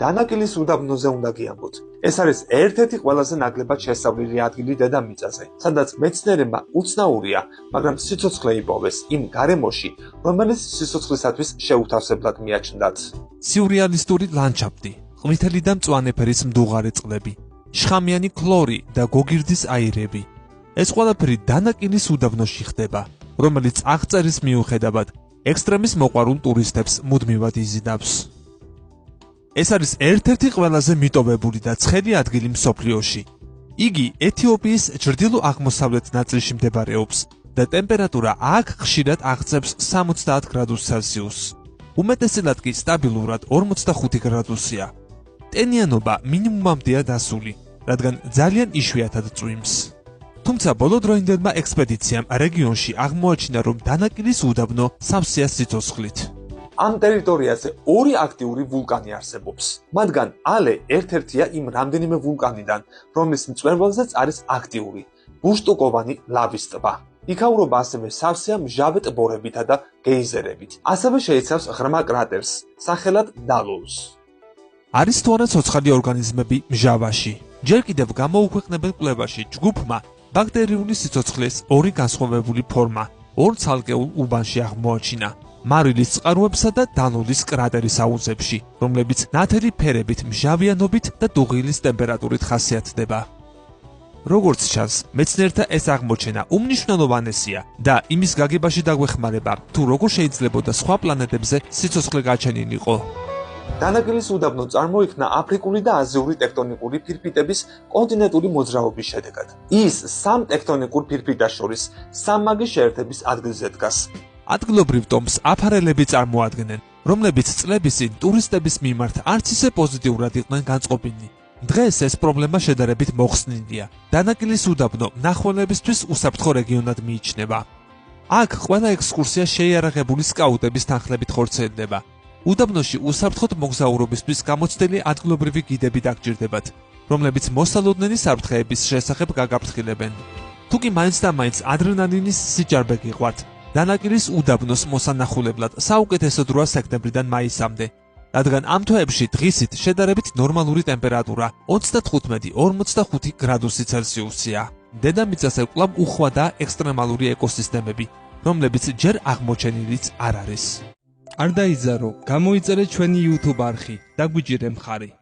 დანაკილის უდაბნოზე უნდა გიამბოთ. ეს არის ერთ-ერთი ყველაზე ნაკლებად შესწავლილი ადგილი დედამიწაზე, სადაც მეცნიერებმა უცნაურია, მაგრამ სიცოცხლე იპოვეს იმ გარემოში, რომელიც სიცოცხლისათვის შეუთავსებლად მიაჩნდათ. სიურეალისტური ლანდშაფტი, ყვითელი და მწვანე ფერის მდუღარე წყლები, შხამიანი ქლორი და გოგირდის აირები. ეს ყველაფერი დანაკილის უდაბნოში ხდება, რომელიც აღწერის მიუხედავად ექსტრემის მოყვარულ ტურისტებს მუდმივად იზიდავს. ეს არის ერთ-ერთი ყველაზე მიტოვებული და ცხელი ადგილი მსოფლიოში. იგი ეთიოპიის ჩრდილო-აღმოსავლეთ ნაწილში მდებარეობს და ტემპერატურა აქ ხშირად აღწევს 70 გრადუს ცელსიუსს. უმეტესად კი სტაბილურად 45 გრადუსია. ტენიანობა მინიმუმამდეა დასული, რადგან ძალიან იშვიათად წვიმს. თუმცა ბოლოდროინდელმა ექსპედიციამ რეგიონში აღმოაჩინა, რომ დანაკილის უდაბნო სავსეა სიცოცხლით. ამ ტერიტორიაზე ორი აქტიური ვულკანი არსებობს. მათგან ალე ერთ-ერთია იმ რამდენიმე ვულკანიდან, რომლის მწვერვალზეც არის აქტიური, ბუშტუკოვანი ლავის ტბა. იქაურობა ასევე სავსეა მჟავე ტბორებითა და გეიზერებით. ასევე შეიცავს ღრმა კრატერს, სახელად დალულს. არის თუ არა ცოცხალი ორგანიზმები მჟავაში? ჯერ კიდევ გამოუქვეყნებელ კვლევაში ჯგუფმა ბაქტერიული სიცოცხლის ორი განსხვავებული ფორმა ორ ცალკეულ უბანში აღმოაჩინა. მარილის წყაროებსა და დანულის კრატერის აუზებში, რომლებიც ნათელი ფერებით, მჟავიანობით და დუღილის ტემპერატურით ხასიათდება. როგორც ჩანს, მეცნიერთა ეს აღმოჩენა უმნიშვნელოვანესია და იმის გაგებაში დაგვეხმარება, თუ როგორ შეიძლებოდა სხვა პლანეტებზე სიცოცხლე გაჩენილიყო. დანაკილის უდაბნო წარმოიქმნა აფრიკული და აზიური ტექტონიკური ფირფიტების კონტინენტური მოძრაობის შედეგად. ის სამ ტექტონიკურ ფირფიტას შორის სამმაგი შეერთების ადგილზე დგას. ადგილობრივ ტომს აფარელები წარმოადგენენ, რომლებიც წლების წინ ტურისტების მიმართ არც ისე პოზიტიურად იყვნენ განწყობილი. დღეს ეს პრობლემა შედარებით მოხსნილია. დანაკილის უდაბნო მნახველებისთვის უსაფრთხო რეგიონად მიიჩნევა. აქ ყველა ექსკურსია შეიარაღებული სკაუტების თანხლებით ხორციელდება. უდაბნოში უსაფრთხოდ მოგზაურობისთვის გამოცდილი ადგილობრივი გიდები დაგჭირდებათ, რომლებიც მოსალოდნელი საფრთხეების შესახებ გაგაფრთხილებენ. თუკი მაინც და მაინც ადრენალინის სიჭარბე გიყვართ, დანაკილის უდაბნოს მოსანახულებლად საუკეთესო დროა სექტემბრიდან მაისამდე, რადგან ამ თვეებში დღისით შედარებით ნორმალური ტემპერატურა 35-45 გრადუსი ცელსიუსია. დედამიწაზე კვლავ უხვადაა ექსტრემალური ეკოსისტემები, რომლებიც ჯერ აღმოჩენილიც არ არის. არ დაიზარო, გამოიწერე ჩვენი YouTube არხი, დაგვიჭირე მხარი.